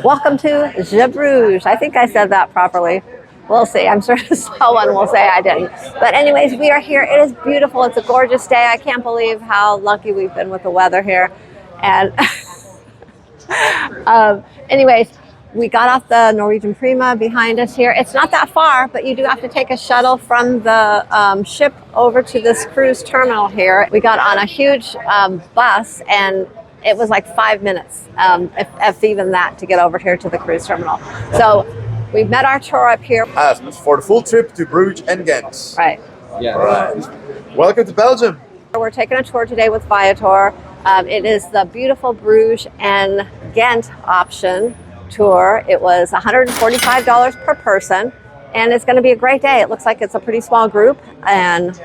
Welcome to Zeebrugge. I think I said that properly. We'll see. I'm sure someone will say I didn't. But anyways, we are here. It is beautiful. It's a gorgeous day. I can't believe how lucky we've been with the weather here. And anyways, we got off the Norwegian Prima behind us here. It's not that far, but you do have to take a shuttle from the ship over to this cruise terminal here. We got on a huge bus, and it was like 5 minutes, if even that, to get over here to the cruise terminal. So we've met our tour up here. For the full trip to Bruges and Ghent. Right. Yeah. Right. Welcome to Belgium. We're taking a tour today with Viator. It is the beautiful Bruges and Ghent option tour. It was $145 per person, and it's going to be a great day. It looks like it's a pretty small group, and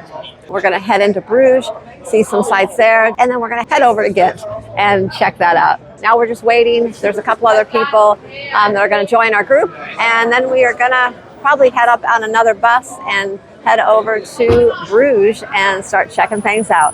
we're going to head into Bruges, see some sights there, and then we're going to head over to Ghent and check that out. Now we're just waiting. There's a couple other people that are going to join our group, and then we are going to probably head up on another bus and head over to Bruges and start checking things out.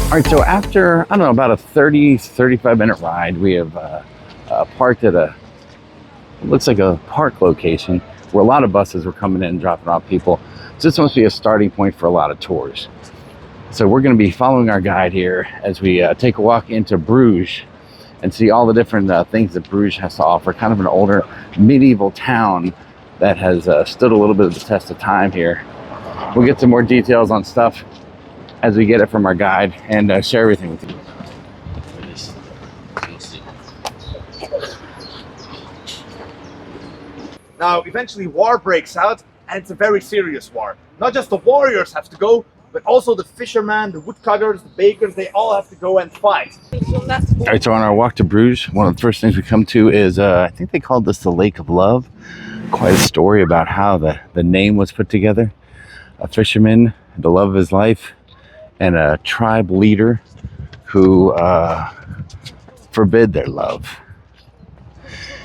All right, so after, I don't know, about a 35 minute ride, we have parked at it looks like a park location where a lot of buses were coming in and dropping off people. So this must be a starting point for a lot of tours. So we're gonna be following our guide here as we take a walk into Bruges and see all the different things that Bruges has to offer. Kind of an older medieval town that has stood a little bit of the test of time here. We'll get some more details on stuff as we get it from our guide and share everything with you. Now, eventually war breaks out, and it's a very serious war. Not just the warriors have to go, but also the fishermen, the woodcutters, the bakers, they all have to go and fight. All right, so on our walk to Bruges, one of the first things we come to is, I think they called this the Lake of Love. Quite a story about how the name was put together. A fisherman, the love of his life, and a tribe leader who forbid their love.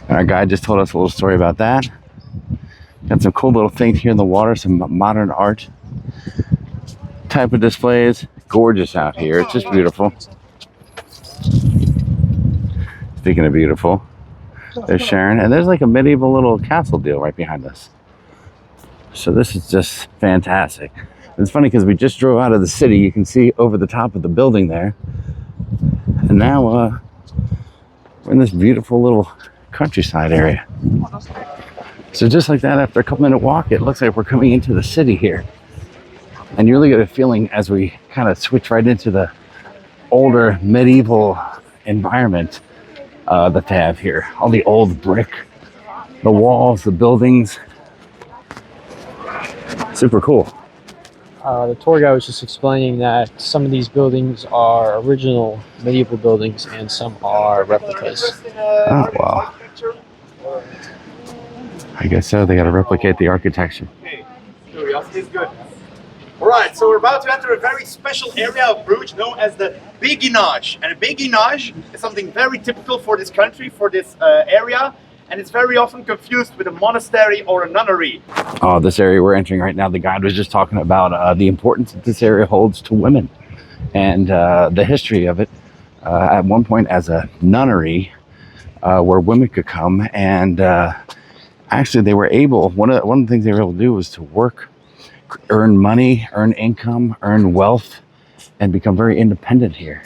And our guide just told us a little story about that. Got some cool little things here in the water, some modern art type of displays. Gorgeous out here, it's just beautiful. Speaking of beautiful, there's Sharon, and there's like a medieval little castle deal right behind us. So this is just fantastic. It's funny because we just drove out of the city. You can see over the top of the building there. And now we're in this beautiful little countryside area. So just like that, after a couple minute walk, it looks like we're coming into the city here. And you really get a feeling as we kind of switch right into the older medieval environment that they have here. All the old brick, the walls, the buildings. Super cool. The tour guide was just explaining that some of these buildings are original medieval buildings and some are replicas. Oh, wow. I guess so. They got to replicate the architecture. Okay, curiosity is good. All right, so we're about to enter a very special area of Bruges known as the béguinage. And a béguinage is something very typical for this country, for this area. And it's very often confused with a monastery or a nunnery. Oh, this area we're entering right now, the guide was just talking about the importance that this area holds to women and the history of it. At one point as a nunnery where women could come and actually they were able, one of the things they were able to do was to work, earn money, earn income, earn wealth, and become very independent here.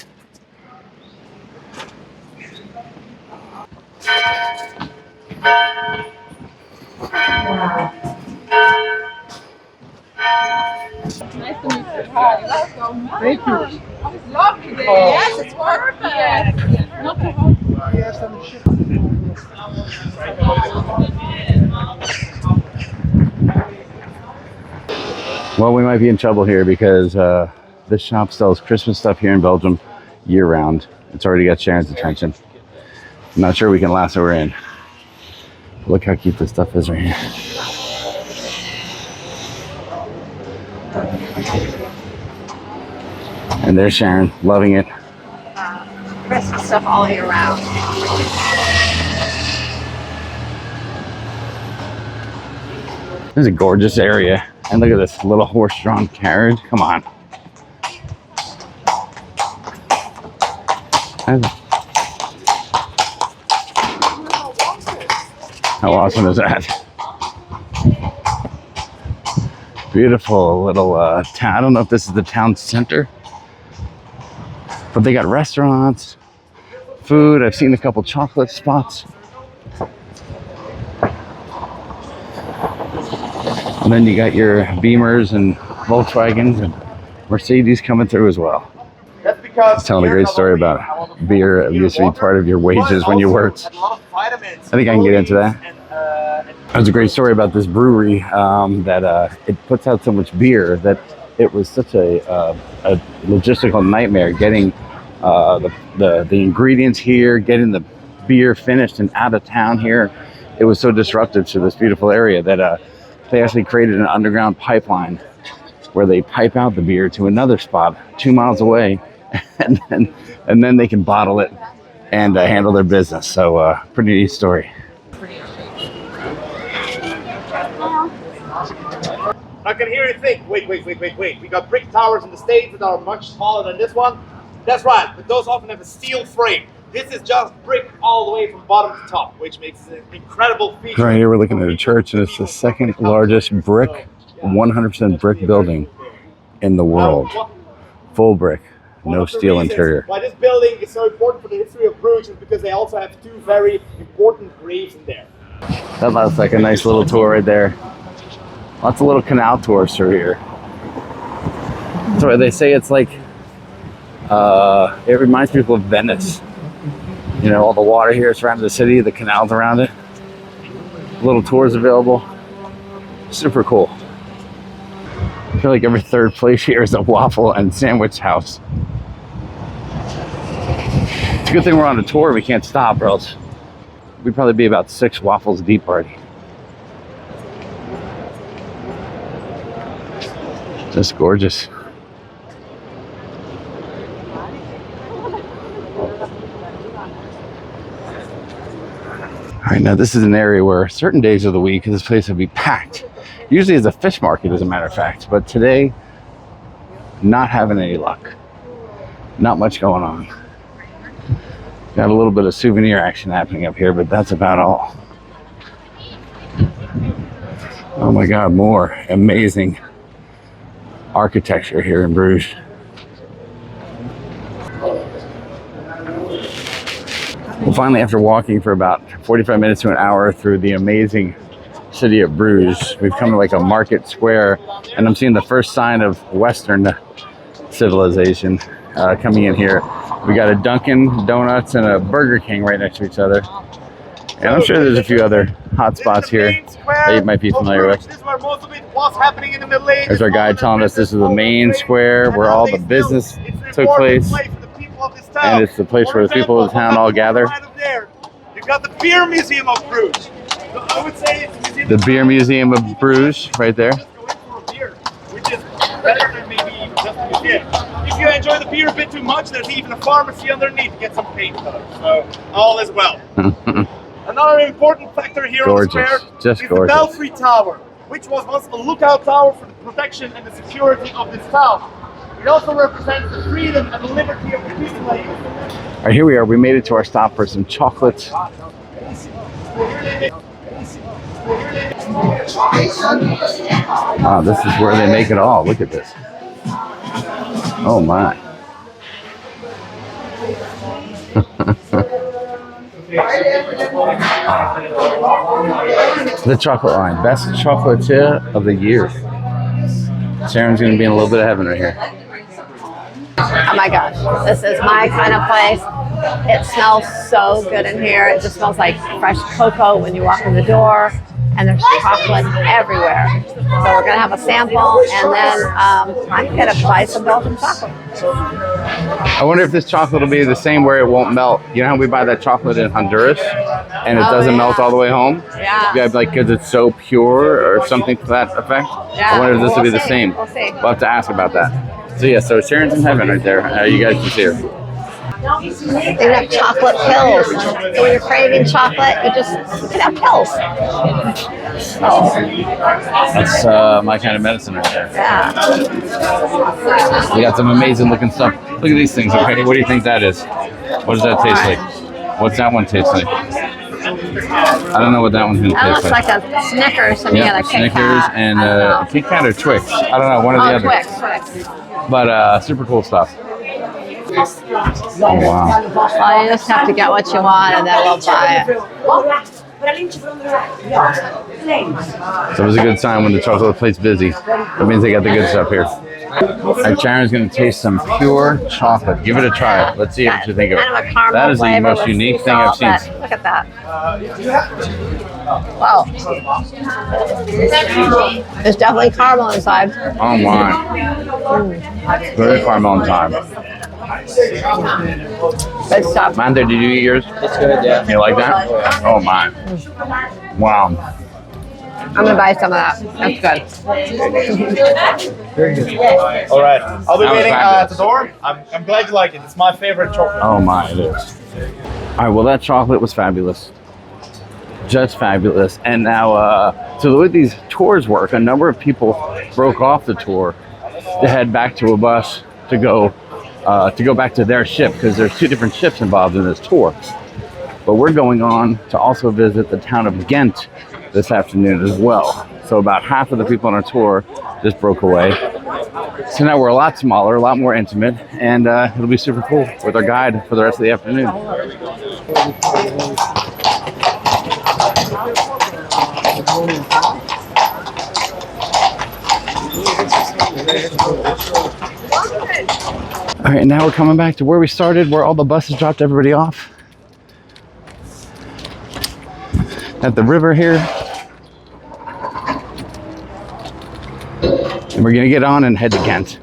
Nice to meet you. Hi, welcome. Thank you. It's lovely day. Yes, it's perfect. Yes. Not too hot. Yes, I'm sure. Well, we might be in trouble here because this shop sells Christmas stuff here in Belgium year-round. It's already got Sharon's attention. I'm not sure we can last we're in. Look how cute this stuff is right here. And there's Sharon, loving it. Christmas stuff all year round. This is a gorgeous area. And look at this little horse-drawn carriage. Come on. How awesome is that? Beautiful little town. I don't know if this is the town center, but they got restaurants, food. I've seen a couple chocolate spots. And then you got your Beamers and Volkswagens and Mercedes coming through as well. That's because Telling a great story about beer. It used to be part of your wages when you worked. I think I can get into that. There's a great story about this brewery that it puts out so much beer that it was such a logistical nightmare getting the ingredients here, getting the beer finished and out of town here. It was so disruptive to this beautiful area that they actually created an underground pipeline where they pipe out the beer to another spot 2 miles away, and then they can bottle it and handle their business. So pretty neat story. I can hear you think, wait. We got brick towers in the States that are much taller than this one. That's right, but those often have a steel frame. This is just brick all the way from bottom to top, which makes it an incredible feature. Right here we're looking at a church, and it's the second largest brick, 100% brick building in the world. Full brick, no steel interior. Why this building is so important for the history of Bruges is because they also have two very important graves in there. That looks like a nice little tour right there. Lots of little canal tours through here. So they say it's like, it reminds people of Venice. You know, all the water here surrounding the city, the canals around it. Little tours available. Super cool. I feel like every third place here is a waffle and sandwich house. It's a good thing we're on a tour. We can't stop, or else we'd probably be about 6 waffles deep already. Just gorgeous. All right, now this is an area where certain days of the week this place would be packed. Usually it's a fish market, as a matter of fact, but today, not having any luck. Not much going on. Got a little bit of souvenir action happening up here, but that's about all. Oh my God, more amazing architecture here in Bruges. Well, finally, after walking for about 45 minutes to an hour through the amazing city of Bruges, we've come to like a market square, and I'm seeing the first sign of Western civilization coming in here. We got a Dunkin' Donuts and a Burger King right next to each other. And I'm sure there's a few other hot spots here that you might be familiar with. This is where most of it was happening in the Middle Ages. There's our guide telling us this is the main square where all the business took place. And it's the place where the people of the town all gather. Right up there, you've got the Beer Museum of Bruges. So I would say it's the Beer Museum of Bruges, right there. Just go in for a beer, which is better than maybe just a beer. If you enjoy the beer a bit too much, there's even a pharmacy underneath to get some paint color. So all is well. Another important factor here on the square just is gorgeous. The Belfry Tower, which was once a lookout tower for the protection and the security of this town. It also represents the freedom and the liberty of the people. All right, here we are. We made it to our stop for some chocolates. This is where they make it all. Look at this. Oh my. The chocolate line. Best chocolatier of the year. Sharon's going to be in a little bit of heaven right here. Oh my gosh, this is my kind of place. It smells so good in here. It just smells like fresh cocoa when you walk in the door. and there's chocolate everywhere. So we're gonna have a sample, and then I'm gonna buy some Belgian chocolate. I wonder if this chocolate will be the same where it won't melt. You know how we buy that chocolate in Honduras and it doesn't melt all the way home? Yeah. You have like because it's so pure or something to that effect. Yeah. I wonder if this will be the see. same. We'll see. We'll have to ask about that. So yeah, so Sharon's in heaven right there. You guys can see her. They have chocolate pills. So when you're craving chocolate, you can have pills. Oh, That's my kind of medicine right there. yeah. We got some amazing looking stuff. Look at these things. Okay, what do you think that is? What does that taste like? What's that one taste like? I don't know what that one's gonna That taste looks like a Snickers to me, and a Kit Snickers Kat. and I don't know. Kit Kat or Twix. I don't know, one or the other. Twix. But super cool stuff. Oh wow. Well, you just have to get what you want, and then we'll buy it. So it was a good sign when the chocolate plate's busy. That means they got the good stuff here. And Sharon's gonna taste some pure chocolate. Give it a try. Let's see what you think of it. Kind of a caramel That is the flavor most with unique sea thing I've salt, seen. but look at that. Wow. There's definitely caramel inside. Oh my. Very caramel inside. Good stuff. Manda, did you eat yours? It's good, yeah. You like that? Oh my. Wow. I'm gonna buy some of that. That's good. Very good. All right, I'll be That was waiting at fabulous. the door. I'm glad you like it. It's my favorite chocolate. Oh my, it is. All right, well that chocolate was fabulous. Just fabulous. And now, so the way these tours work, a number of people broke off the tour to head back to a bus to go back to their ship, because there's two different ships involved in this tour. But we're going on to also visit the town of Ghent this afternoon as well. So about half of the people on our tour just broke away. So now we're a lot smaller, a lot more intimate, and it'll be super cool with our guide for the rest of the afternoon. All right, now we're coming back to where we started, where all the buses dropped everybody off. At the river here. And we're gonna get on and head to Ghent.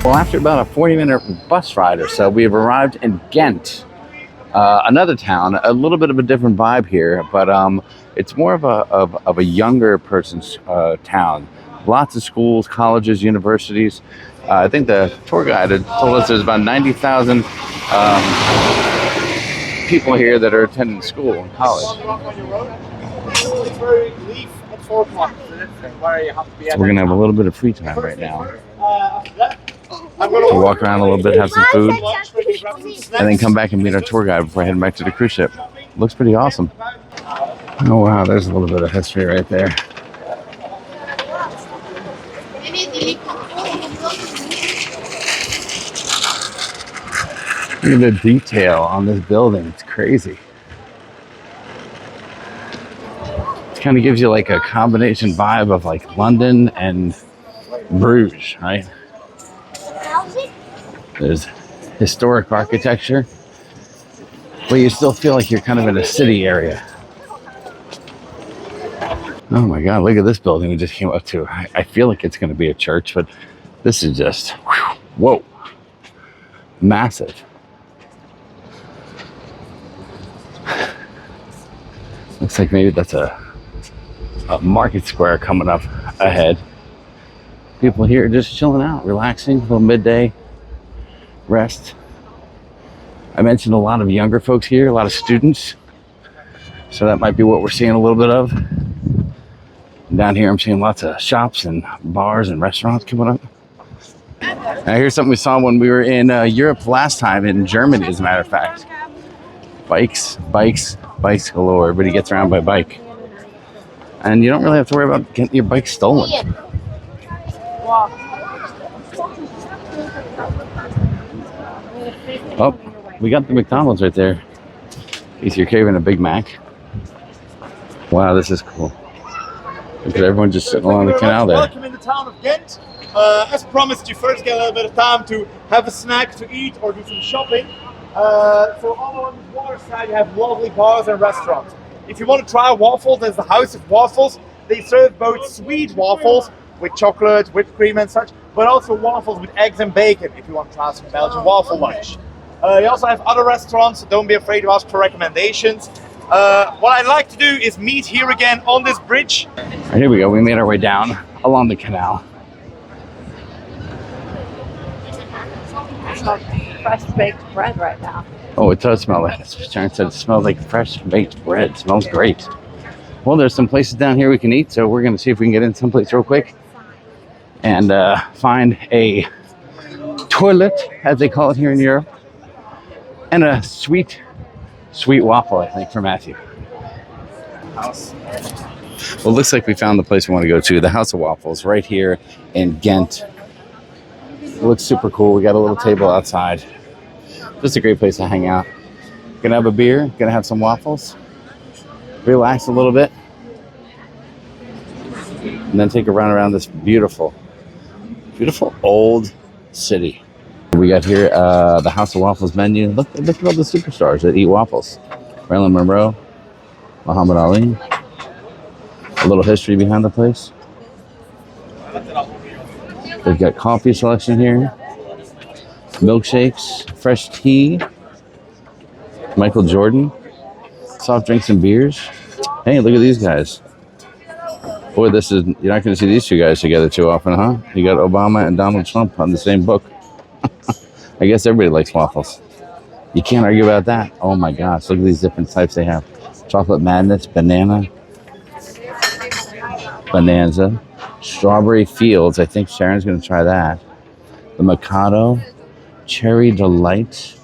Well, after about a 40-minute bus ride or so, we have arrived in Ghent, another town, a little bit of a different vibe here, but it's more of a younger person's town. Lots of schools, colleges, universities. I think the tour guide had told us there's about 90,000 people here that are attending school and college. So we're gonna have a little bit of free time right now. We'll walk around a little bit, have some food, and then come back and meet our tour guide before heading back to the cruise ship. Looks pretty awesome. Oh wow, there's a little bit of history right there. Look at the detail on this building, it's crazy. It kind of gives you like a combination vibe of like London and Bruges, right? There's historic architecture, but you still feel like you're kind of in a city area. Oh my God, look at this building we just came up to. I feel like it's going to be a church, but this is just, whoa, massive. Looks like maybe that's a market square coming up ahead. People here just chilling out, relaxing, a little midday rest. I mentioned a lot of younger folks here, a lot of students. So that might be what we're seeing a little bit of. Down here I'm seeing lots of shops and bars and restaurants coming up. Now here's something we saw when we were in Europe last time, in Germany as a matter of fact. Bikes, bikes, bikes galore. Everybody gets around by bike. And you don't really have to worry about getting your bike stolen. Oh, we got the McDonald's right there. If you're craving a Big Mac. Wow, this is cool. Look at everyone just sitting along the canal there. Welcome in the town of Ghent. As promised, you first get a little bit of time to have a snack to eat or do some shopping. So all on the water side, you have lovely bars and restaurants. If you want to try waffles, there's the House of Waffles. They serve both sweet waffles with chocolate, whipped cream and such, but also waffles with eggs and bacon if you want to try some Belgian waffle lunch. You also have other restaurants, so don't be afraid to ask for recommendations. What I'd like to do is meet here again on this bridge. All right, here we go. We made our way down along the canal. It smells fresh baked bread right now. Oh, it does smell like, as Sharon said, it smells like fresh baked bread. It smells great. Well, there's some places down here we can eat, so we're going to see if we can get in someplace real quick and find a toilet, as they call it here in Europe, and a sweet waffle, I think, for Matthew. Well, it looks like we found the place we want to go to, the House of Waffles, right here in Ghent. It looks super cool. We got a little table outside. Just a great place to hang out. Gonna have a beer, gonna have some waffles, relax a little bit, and then take a run around this beautiful old city. We got here the House of Waffles menu. Look at all the superstars that eat waffles. Marilyn Monroe, Muhammad Ali. A little history behind the place. They've got coffee selection here. Milkshakes, fresh tea, Michael Jordan, soft drinks and beers. Hey, look at these guys. Boy, you're not going to see these two guys together too often, huh? You got Obama and Donald Trump on the same book. I guess everybody likes waffles. You can't argue about that. Oh my gosh, look at these different types they have. Chocolate Madness, banana, bonanza, strawberry fields. I think Sharon's going to try that. The Mikado. Cherry Delight,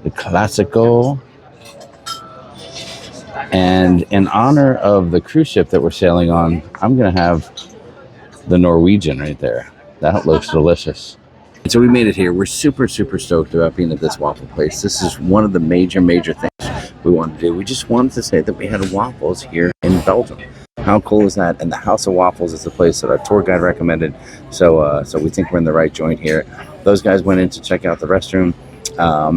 the Classico, and in honor of the cruise ship that we're sailing on, I'm gonna have the Norwegian right there. That looks delicious. So we made it here. We're super stoked about being at this waffle place. This is one of the major things we wanted to do. We just wanted to say that we had waffles here in Belgium. How cool is that? And the House of Waffles is the place that our tour guide recommended. So we think we're in the right joint here. Those guys went in to check out the restroom.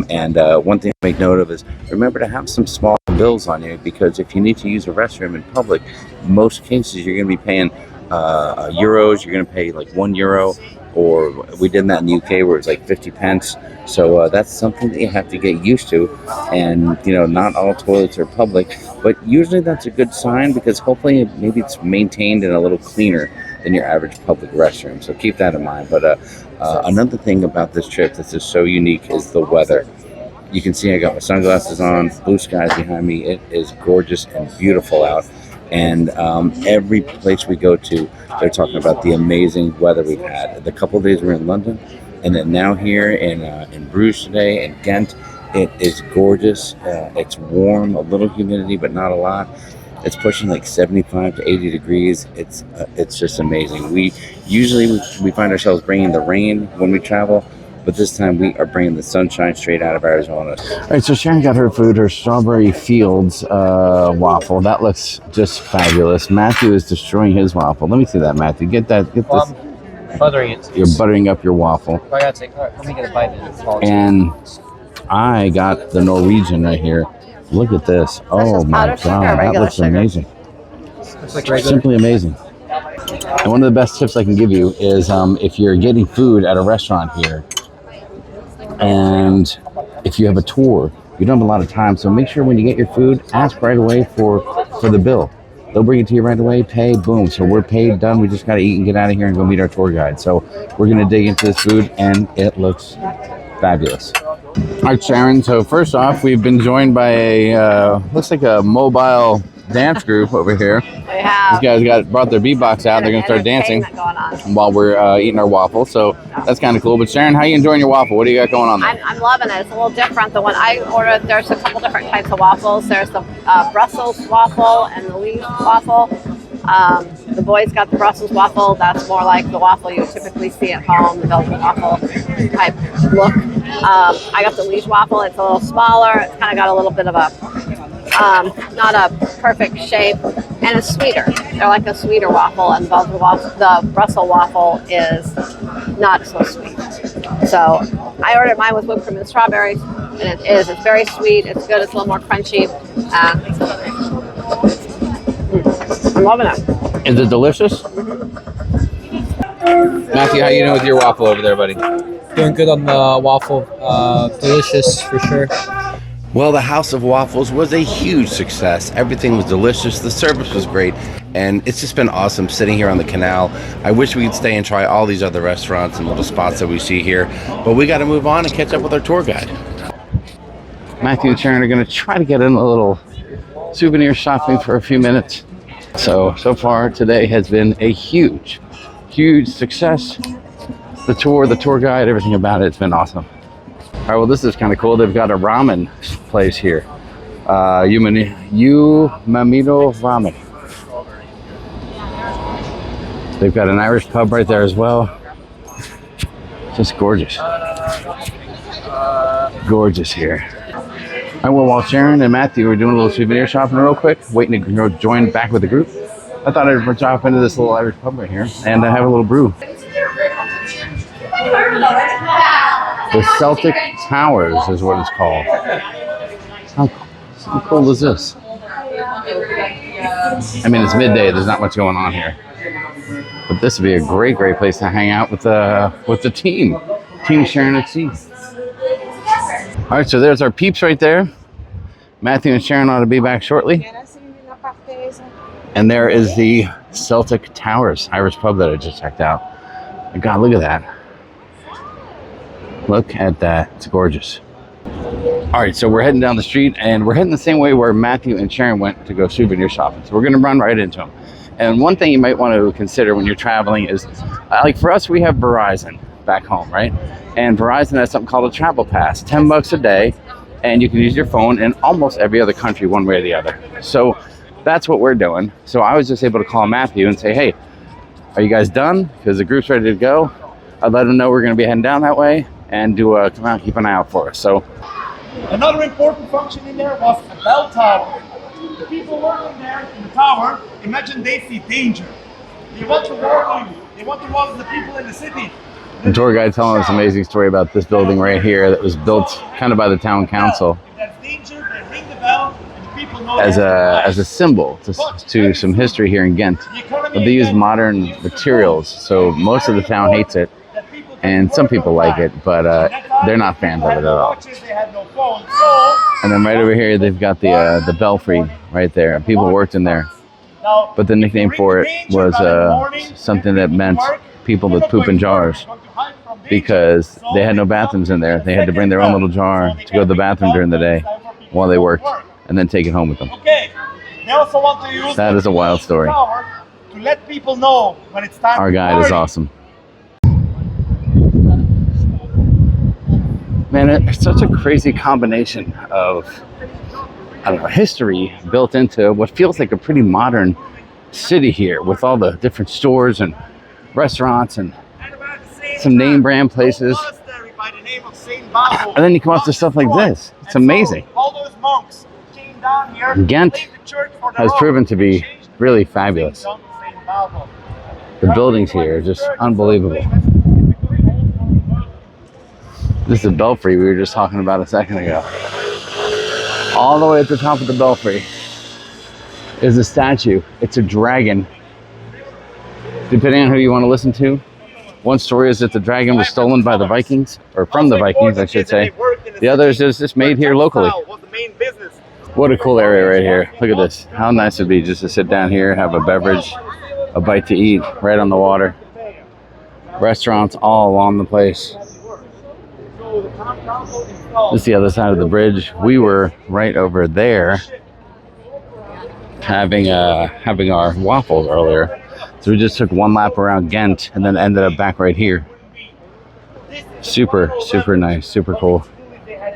And one thing to make note of is remember to have some small bills on you, because if you need to use a restroom in public, most cases you're going to be paying euros. You're going to pay like €1, or we did that in the UK where it's like 50 pence. So that's something that you have to get used to. And you know, not all toilets are public, but usually that's a good sign, because hopefully maybe it's maintained and a little cleaner than your average public restroom. So keep that in mind. But another thing about this trip that's just so unique is the weather. You can see I got my sunglasses on, blue skies behind me. It is gorgeous and beautiful out. And every place we go to, they're talking about the amazing weather we've had. The couple of days we're in London, and then now here in Bruges today, in Ghent, it is gorgeous. It's warm, a little humidity, but not a lot. It's pushing like 75 to 80 degrees. It's just amazing. We usually find ourselves bringing the rain when we travel, but this time we are bringing the sunshine straight out of Arizona. All right, so Sharon got her food, her Strawberry Fields waffle. That looks just fabulous. Matthew is destroying his waffle. Let me see that, Matthew. Get this. I'm buttering it. You're buttering up your waffle. I gotta take. All right, let me get a bite in. And I got the Norwegian right here. Look at this. Oh my God, that looks amazing. Simply amazing. And one of the best tips I can give you is if you're getting food at a restaurant here, and if you have a tour, you don't have a lot of time, so make sure when you get your food, ask right away for the bill. They'll bring it to you right away, pay, boom. So we're paid, done. We just got to eat and get out of here and go meet our tour guide. So we're going to dig into this food, and it looks fabulous. All right, Sharon. So first off, we've been joined by a, looks like a mobile dance group over here. We have. These guys brought their beatbox out. They're gonna start dancing Going on. while we're eating our waffle. So that's kind of cool. But Sharon, how you enjoying your waffle? What do you got going on there? I'm loving it. It's a little different. The one I ordered, there's a couple different types of waffles. There's the Brussels waffle and the Liege waffle. The boys got the Brussels waffle. That's more like the waffle you typically see at home, the Belgian waffle type look. I got the Liege waffle. It's a little smaller. It's kind of got a little bit of a, not a perfect shape, and it's sweeter. They're like a sweeter waffle, and the Brussels waffle is not so sweet. So I ordered mine with whipped cream and strawberries, and it is. It's very sweet. It's good. It's a little more crunchy. I'm loving it. Is it delicious? Matthew, how you doing with your waffle over there, buddy? Doing good on the waffle. Delicious for sure. Well, the House of Waffles was a huge success. Everything was delicious. The service was great. And it's just been awesome sitting here on the canal. I wish we could stay and try all these other restaurants and little spots that we see here. But we got to move on and catch up with our tour guide. Matthew and Sharon are going to try to get in a little souvenir shopping for a few minutes. So far today has been a huge success. The tour guide, everything about it's been awesome. All right, well, this is kind of cool. They've got a ramen place here. Umamido Ramen. They've got an Irish pub right there as well. Just gorgeous. Gorgeous here. All right, well, while Sharon and Matthew were doing a little souvenir shopping real quick, waiting to join back with the group, I thought I'd drop into this little Irish pub right here and have a little brew. The Celtic Towers is what it's called. How cool is this? I mean, it's midday. There's not much going on here, but this would be a great place to hang out with the team Sharonatsea. All right, so there's our peeps right there. Matthew and Sharon ought to be back shortly. And there is the Celtic Towers Irish pub that I just checked out. God, look at that. Look at that. It's gorgeous. All right, so we're heading down the street, and we're heading the same way where Matthew and Sharon went to go souvenir shopping. So we're going to run right into them. And one thing you might want to consider when you're traveling is, like for us, we have Verizon back home, right? And Verizon has something called a travel pass, $10 a day, and you can use your phone in almost every other country one way or the other. So that's what we're doing. So I was just able to call Matthew and say, hey, are you guys done? Because the group's ready to go. I'd let them know we're going to be heading down that way and come out, keep an eye out for us. So another important function in there was a bell tower. The people working there in the tower, imagine they see danger. They want to warn you. They want to warn the people in the city. the tour guide telling us an amazing story about this building right here that was built kind of by the town council as a symbol to some history here in Ghent. But they use modern materials, so most of the town hates it, and some people like it, but they're not fans of it at all. And then right over here, they've got the belfry right there. People worked in there, but the nickname for it was something that meant people that poop in jars, because they had no bathrooms in there. They had to bring their own little jar to go to the bathroom during the day while they worked, and then take it home with them. That is a wild story. To let people know when it's time. Our guide is awesome. Man, it's such a crazy combination of, I don't know, history built into what feels like a pretty modern city here, with all the different stores and restaurants and some name brand places. And then you come up to stuff like this. It's amazing. Ghent has proven to be really fabulous. The buildings here are just unbelievable. This is the belfry we were just talking about a second ago. All the way at the top of the belfry is a statue. It's a dragon. Depending on who you want to listen to. One story is that the dragon was stolen by the Vikings, or from the Vikings, I should say. The other is just made here locally. What a cool area right here. Look at this. How nice it would be just to sit down here, have a beverage, a bite to eat, right on the water. Restaurants all along the place. This is the other side of the bridge. We were right over there. having our waffles earlier. So we just took one lap around Ghent and then ended up back right here. Super nice, super cool.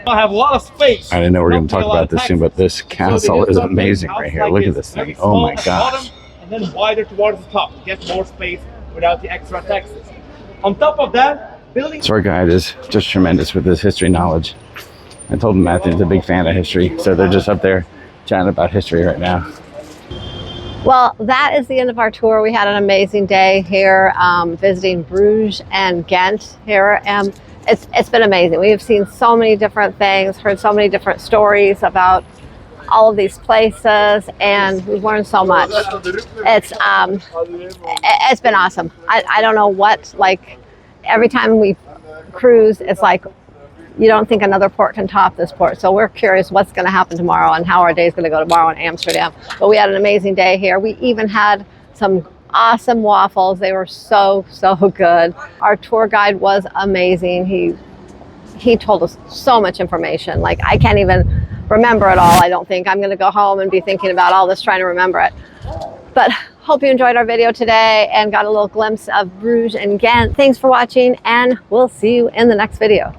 I have a lot of space. I didn't know we were going to talk about this soon, but this castle is amazing right here. Look at this thing. Oh my gosh. And then wider towards the top to get more space without the extra taxes. On top of that, building. So our guide is just tremendous with his history knowledge. I told him Matthew's a big fan of history, so they're just up there chatting about history right now. Well, that is the end of our tour. We had an amazing day here visiting Bruges and Ghent here. It's been amazing. We have seen so many different things, heard so many different stories about all of these places, and we've learned so much. It's been awesome. I don't know what, like, every time we cruise, it's like you don't think another port can top this port. So we're curious what's going to happen tomorrow and how our day is going to go tomorrow in Amsterdam. But we had an amazing day here. We even had some awesome waffles. They were so good. Our tour guide was amazing. He told us so much information. Like, I can't even remember it all. I don't think. I'm going to go home and be thinking about all this, trying to remember it. But hope you enjoyed our video today and got a little glimpse of Bruges and Ghent. Thanks for watching, and we'll see you in the next video.